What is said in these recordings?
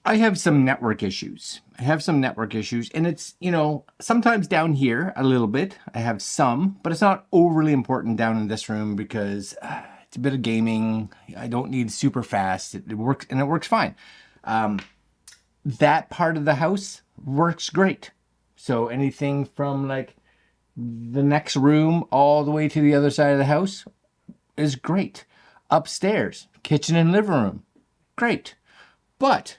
I have some network issues. And it's, sometimes down here a little bit. I have some, but it's not overly important down in this room because it's a bit of gaming. I don't need super fast. It works, and it works fine. That part of the house works great. So anything from like the next room all the way to the other side of the house is great. Upstairs, kitchen and living room, great. But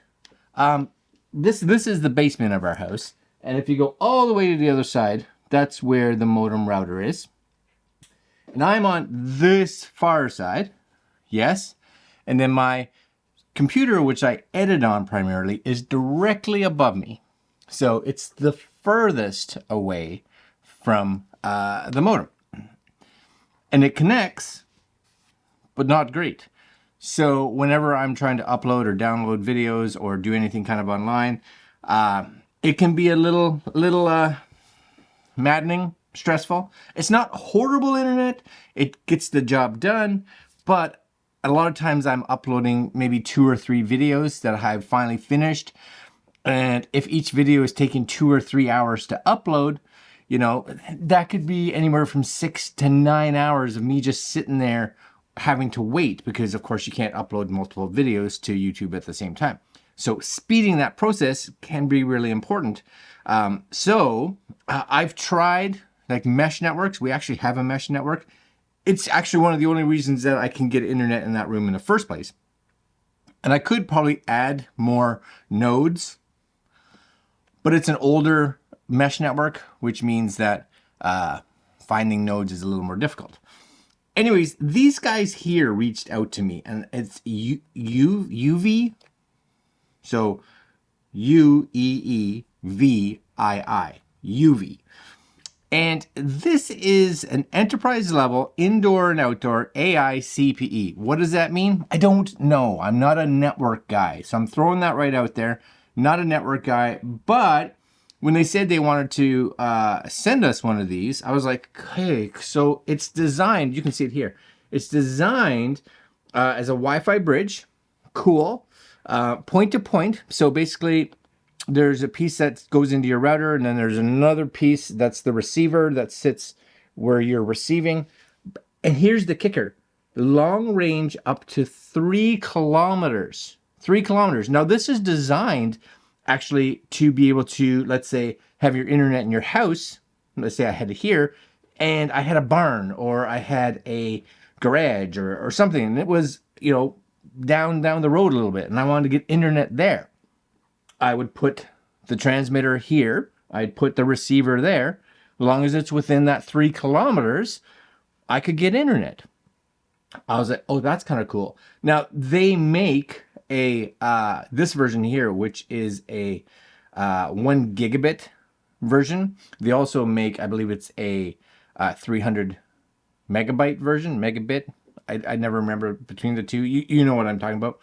this is the basement of our house, and if you go all the way to the other side, that's where the modem router is. And I'm on this far side, yes, and then my computer, which I edit on primarily, is directly above me. So it's the furthest away from the modem. And it connects, but not great. So whenever I'm trying to upload or download videos or do anything kind of online, it can be a little maddening, stressful. It's not horrible internet. It gets the job done, but a lot of times I'm uploading maybe 2 or 3 videos that I've finally finished. And if each video is taking 2 or 3 hours to upload, that could be anywhere from 6 to 9 hours of me just sitting there having to wait, because of course you can't upload multiple videos to YouTube at the same time. So speeding that process can be really important. I've tried like mesh networks. We actually have a mesh network. It's actually one of the only reasons that I can get internet in that room in the first place. And I could probably add more nodes, but it's an older mesh network, which means that finding nodes is a little more difficult. Anyways, these guys here reached out to me, and it's UeeVii. So UeeVii, UeeVii. And this is an enterprise level indoor and outdoor AI CPE. What does that mean? I don't know. I'm not a network guy, so I'm throwing that right out there. Not a network guy, but when they said they wanted to send us one of these, I was like, hey, so it's designed, you can see it here. It's designed as a Wi-Fi bridge. Cool. Point to point. So basically, there's a piece that goes into your router, and then there's another piece that's the receiver that sits where you're receiving. And here's the kicker. Long range up to 3 kilometers. 3 kilometers. Now, this is designed actually to be able to, let's say, have your internet in your house. Let's say I had it here, and I had a barn, or I had a garage, or something, and it was, down the road a little bit, and I wanted to get internet there. I would put the transmitter here. I'd put the receiver there. As long as it's within that 3 kilometers, I could get internet. I was like, oh, that's kind of cool. Now, they make a this version here, which is a 1 gigabit version. They also make, I believe it's a 300 megabyte version, megabit. I never remember between the two. You know what I'm talking about.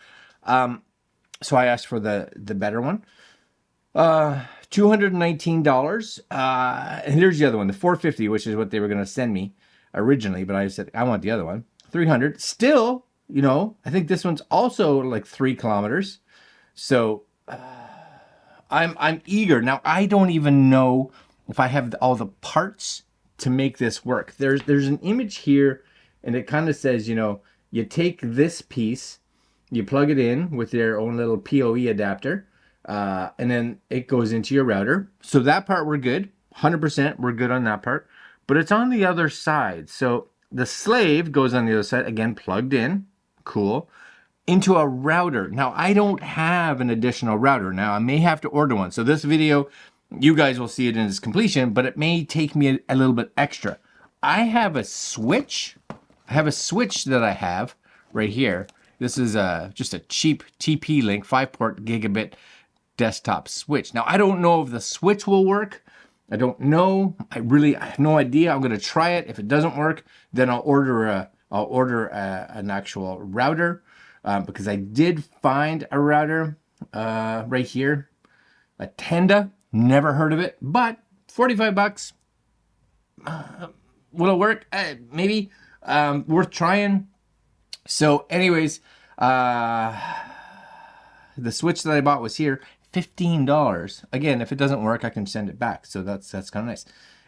So I asked for the better one. $219. And here's the other one, the $450, which is what they were going to send me originally, but I said I want the other one. $300. Still, I think this one's also like 3 kilometers. So I'm eager. Now, I don't even know if I have all the parts to make this work. There's an image here, and it kind of says, you take this piece, you plug it in with your own little PoE adapter, and then it goes into your router. So that part we're good. 100% we're good on that part. But it's on the other side. So the slave goes on the other side, again, plugged in. Cool. Into a router. Now, I don't have an additional router. Now, I may have to order one. So this video, you guys will see it in its completion, but it may take me a little bit extra. I have a switch. I have a switch that I have right here. This is just a cheap TP-Link 5-port gigabit desktop switch. Now, I don't know if the switch will work. I don't know. I have no idea. I'm going to try it. If it doesn't work, then I'll order an actual router, because I did find a router right here, a Tenda. Never heard of it, but $45. Will it work? Maybe. Worth trying. So anyways, the switch that I bought was here, $15. Again, if it doesn't work, I can send it back. So that's kind of nice.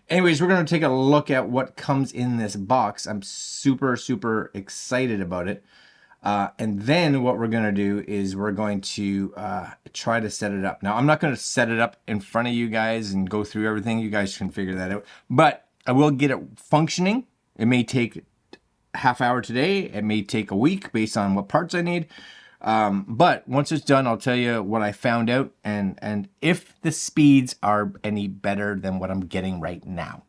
Anyways, we're going to take a look at what comes in this box. I'm super, super excited about it. And then what we're going to do is we're going to try to set it up. Now, I'm not going to set it up in front of you guys and go through everything. You guys can figure that out. But I will get it functioning. It may take a half hour today. It may take a week based on what parts I need. But once it's done, I'll tell you what I found out and if the speeds are any better than what I'm getting right now.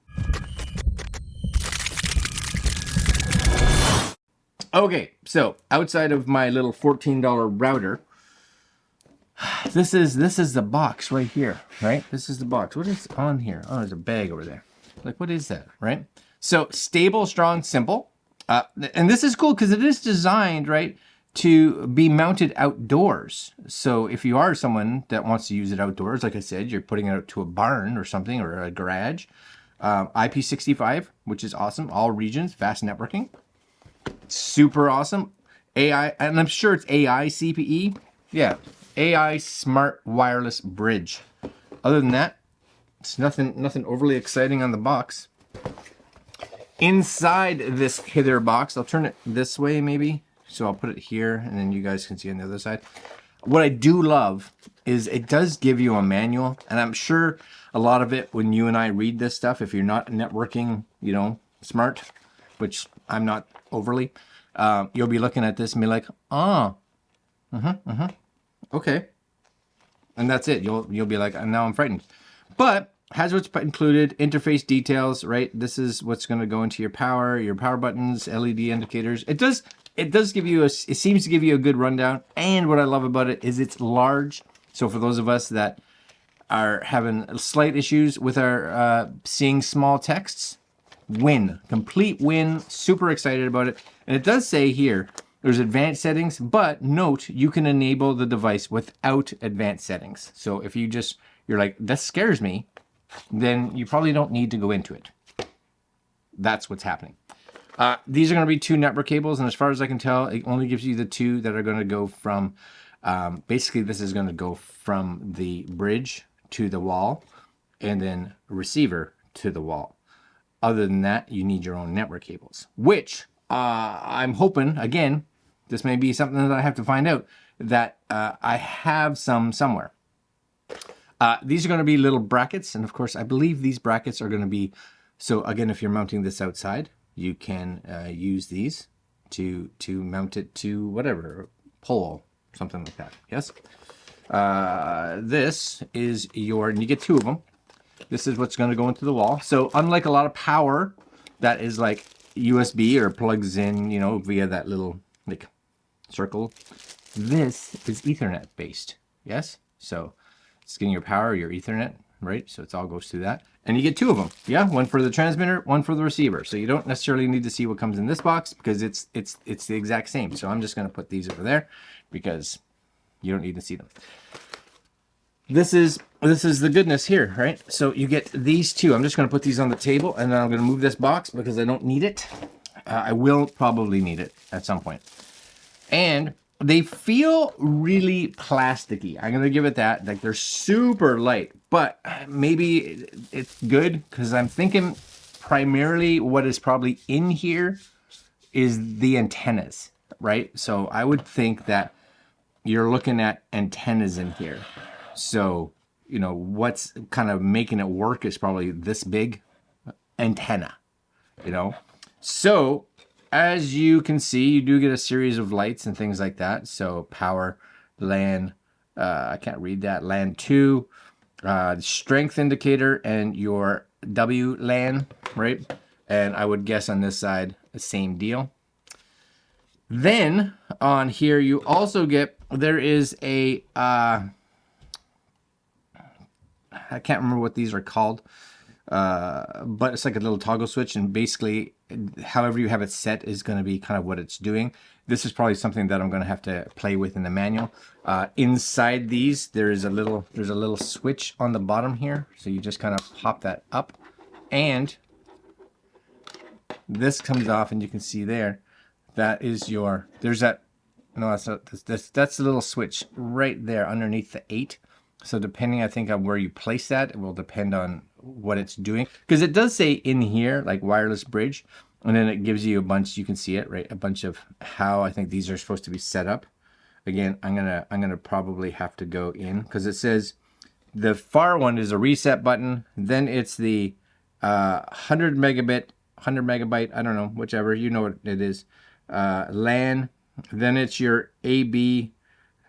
Okay, so outside of my little $14 router, this is the box right here, right? This is the box. What is on here? Oh, there's a bag over there. Like, what is that, right? So stable, strong, simple. And this is cool because it is designed, right, to be mounted outdoors. So if you are someone that wants to use it outdoors, like I said, you're putting it out to a barn or something or a garage. IP65, which is awesome. All regions, fast networking. Super awesome. AI, and I'm sure it's AI CPE. Yeah, AI Smart Wireless Bridge. Other than that, it's nothing overly exciting on the box. Inside this hither box, I'll turn it this way maybe. So I'll put it here and then you guys can see on the other side. What I do love is it does give you a manual, and I'm sure a lot of it when you and I read this stuff, if you're not networking, you know, smart, which I'm not overly, you'll be looking at this and be like, okay. And that's it. You'll be like, now I'm frightened. But has what's included, interface details, right? This is what's going to go into your power buttons, LED indicators. It does give you it seems to give you a good rundown. And what I love about it is it's large. So for those of us that are having slight issues with our seeing small texts, complete win, super excited about it. And it does say here, there's advanced settings, but note, you can enable the device without advanced settings. So if you're like, that scares me, then you probably don't need to go into it. That's what's happening. These are going to be 2 network cables, and as far as I can tell, it only gives you the 2 that are going to go from, basically this is going to go from the bridge to the wall, and then receiver to the wall. Other than that, you need your own network cables, which I'm hoping, again, this may be something that I have to find out, that I have some somewhere. These are going to be little brackets, and of course, I believe these brackets are going to be, so again, if you're mounting this outside, you can use these to mount it to whatever, pole, something like that, yes? This is and you get 2 of them. This is what's going to go into the wall. So unlike a lot of power that is like USB or plugs in, you know, via that little like circle, this is Ethernet based. Yes. So it's getting your power, your Ethernet, right? So it all goes through that. And you get 2 of them. Yeah. One for the transmitter, one for the receiver. So you don't necessarily need to see what comes in this box because it's the exact same. So I'm just going to put these over there because you don't need to see them. This is the goodness here, right? So you get these 2. I'm just going to put these on the table, and then I'm going to move this box because I don't need it. I will probably need it at some point. And they feel really plasticky. I'm going to give it that. Like, they're super light, but maybe it's good because I'm thinking primarily what is probably in here is the antennas, right? So I would think that you're looking at antennas in here. So, you know, what's kind of making it work is probably this big antenna, you know. So, as you can see, you do get a series of lights and things like that. So, power, LAN, I can't read that, LAN 2, strength indicator, and your WLAN, right? And I would guess on this side, the same deal. Then, on here, you also get, there is a... I can't remember what these are called, but it's like a little toggle switch, and basically however you have it set is going to be kind of what it's doing. This is probably something that I'm going to have to play with in the manual. Inside these, there's a little switch on the bottom here, so you just kind of pop that up, and this comes off, and you can see there, that is your, there's that No, that's not, that's the little switch right there underneath the 8. So depending, I think, on where you place that, it will depend on what it's doing. Because it does say in here, like wireless bridge, and then it gives you a bunch, you can see it, right? A bunch of how I think these are supposed to be set up. Again, I'm gonna probably have to go in, because it says the far one is a reset button. Then it's the 100 megabyte, I don't know, whichever, you know what it is, LAN. Then it's your AB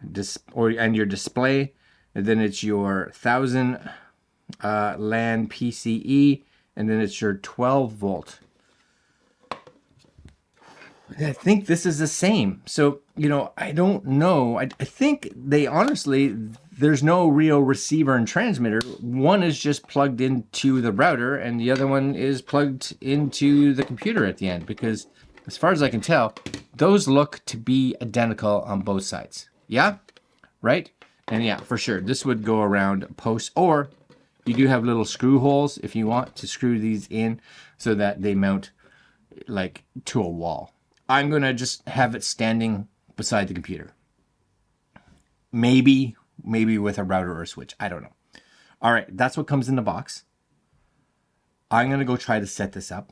and your display. And then it's your 1000 LAN PCE. And then it's your 12 volt. I think this is the same. So, you know, I don't know. I think they honestly, there's no real receiver and transmitter. One is just plugged into the router and the other one is plugged into the computer at the end, because as far as I can tell, those look to be identical on both sides. Yeah? Right? And yeah, for sure, this would go around posts, or you do have little screw holes if you want to screw these in so that they mount like to a wall. I'm going to just have it standing beside the computer. Maybe with a router or a switch. I don't know. All right, that's what comes in the box. I'm going to go try to set this up,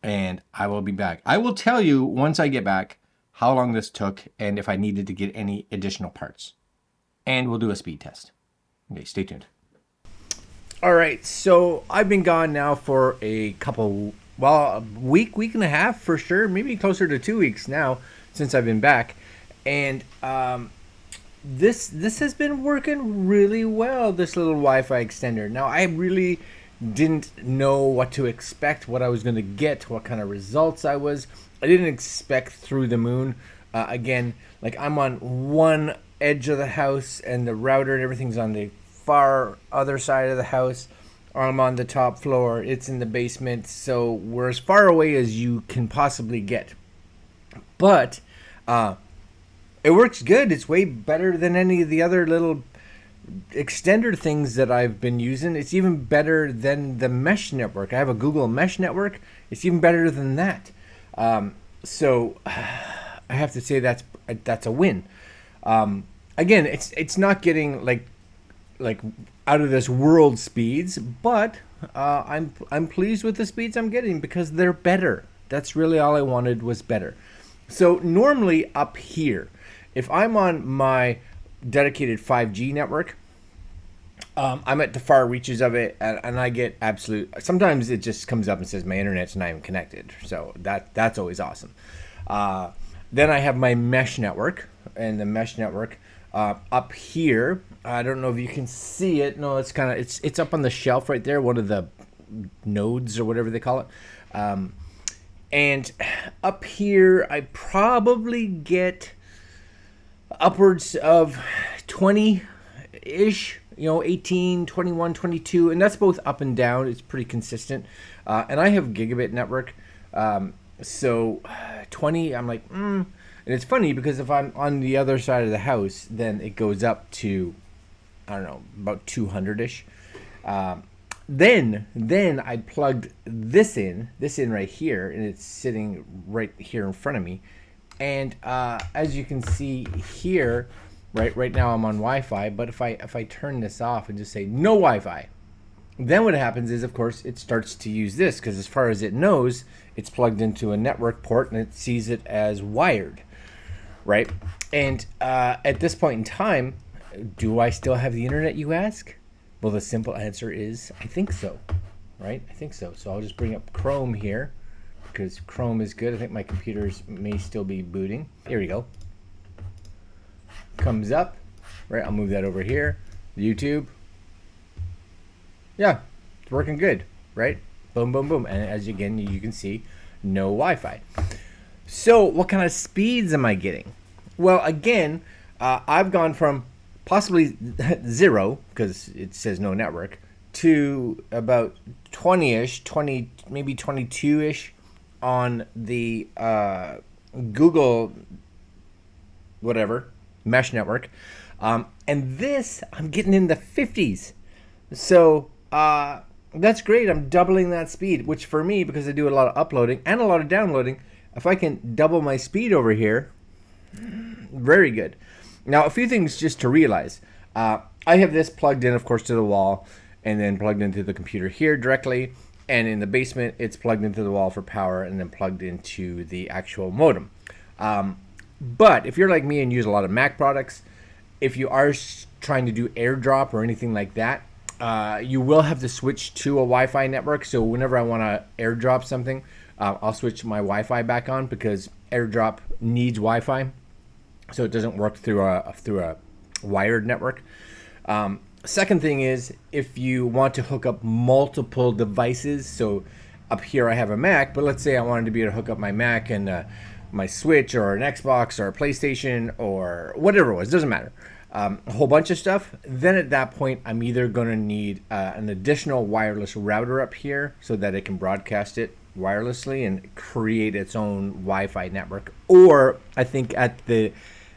and I will be back. I will tell you once I get back how long this took and if I needed to get any additional parts. And we'll do a speed test. Okay, stay tuned. All right, so I've been gone now for a couple, well, a week and a half for sure, maybe closer to 2 weeks now since I've been back. And this has been working really well, this little Wi-Fi extender. Now, I really didn't know what to expect, what I was going to get, what kind of results I didn't expect through the moon. Again, like I'm on one edge of the house and the router and everything's on the far other side of the house. I'm on the top floor, it's in the basement, so we're as far away as you can possibly get. But it works good. It's way better than any of the other little extender things that I've been using. It's even better than the mesh network. I have a Google mesh network. It's even better than that. So I have to say that's a win. Again, it's not getting like out of this world speeds, but I'm pleased with the speeds I'm getting because they're better. That's really all I wanted, was better. So normally up here, if I'm on my dedicated 5G network, I'm at the far reaches of it, and I get absolute. Sometimes it just comes up and says my internet's not even connected, so that's always awesome. Then I have my mesh network, and the mesh network up here. I don't know if you can see it. No, it's up on the shelf right there, one of the nodes or whatever they call it. And up here, I probably get upwards of 20-ish, 18, 21, 22, and that's both up and down. It's pretty consistent. And I have gigabit network, so 20, I'm like, And it's funny because if I'm on the other side of the house, then it goes up to, I don't know, about 200-ish. Then I plugged this in right here, and it's sitting right here in front of me. And as you can see here, right now I'm on Wi-Fi, but if I turn this off and just say no Wi-Fi, then what happens is, of course, it starts to use this, because as far as it knows, it's plugged into a network port and it sees it as wired, right? And at this point in time, do I still have the internet, you ask? Well, the simple answer is I think so, right? I think so. So I'll just bring up Chrome here, because Chrome is good. I think my computers may still be booting. Here we go. Comes up, right? I'll move that over here. YouTube. Yeah, it's working good, right? Boom, boom, boom. And as again, you can see, no Wi-Fi. So what kind of speeds am I getting? Well, again, I've gone from possibly 0, because it says no network, to about 20-ish, 20, maybe 22-ish on the Google whatever mesh network, and this I'm getting in the 50s. So that's great. I'm doubling that speed, which for me, because I do a lot of uploading and a lot of downloading, if I can double my speed over here, Very good. Now, a few things just to realize. I have this plugged in, of course, to the wall, and then plugged into the computer here directly. And in the basement, it's plugged into the wall for power, and then plugged into the actual modem. But if you're like me and use a lot of Mac products, if you are trying to do AirDrop or anything like that, you will have to switch to a Wi-Fi network. So whenever I want to AirDrop something, I'll switch my Wi-Fi back on, because AirDrop needs Wi-Fi, so it doesn't work through a wired network. Second thing is, if you want to hook up multiple devices, so up here I have a Mac, but let's say I wanted to be able to hook up my Mac and my Switch or an Xbox or a PlayStation or whatever it was, doesn't matter, a whole bunch of stuff, then at that point I'm either going to need an additional wireless router up here so that it can broadcast it wirelessly and create its own Wi-Fi network, or I think at the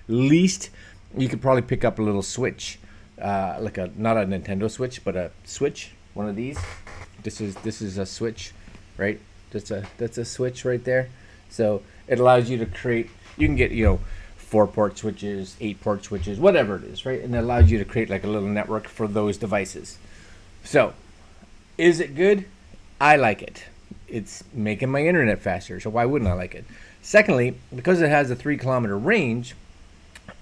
least you could probably pick up a little switch, like not a Nintendo Switch, but a switch, one of these. This is a switch, right? That's a switch right there. So it allows you to create, you can get 4-port switches, 8-port switches, whatever it is, right? And it allows you to create like a little network for those devices. So is it good? I like it. It's making my internet faster, so why wouldn't I like it? Secondly, because it has a 3-kilometer range,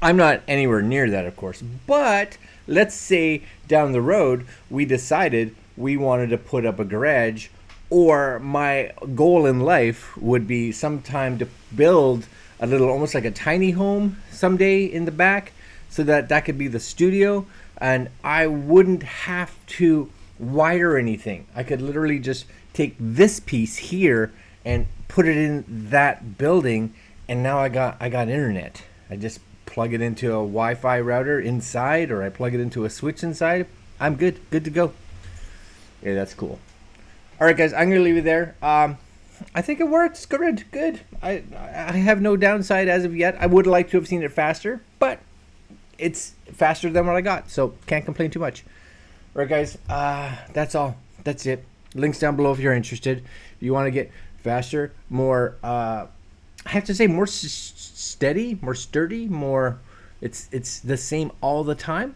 I'm not anywhere near that, of course, but let's say down the road we decided we wanted to put up a garage, or my goal in life would be sometime to build a little, almost like a tiny home someday in the back, so that could be the studio, and I wouldn't have to wire anything. I could literally just take this piece here and put it in that building, and now I got internet. I just plug it into a Wi-Fi router inside, or I plug it into a switch inside. I'm good to go. Yeah, that's cool. All right, guys, I'm gonna leave it there. I think it works. Good. I have no downside as of yet. I would like to have seen it faster, but it's faster than what I got, so can't complain too much. All right, guys, that's all. That's it. Links down below if you're interested. If you want to get faster, more, I have to say, more steady, more sturdy, more, it's the same all the time,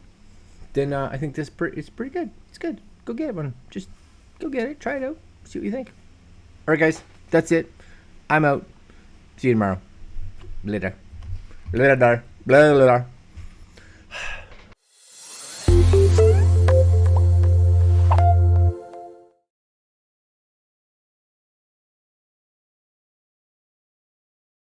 then I think it's pretty good. It's good. Go get one. Just go get it. Try it out. See what you think. All right, guys, that's it. I'm out. See you tomorrow. Later. Later. Blah, blah, blah.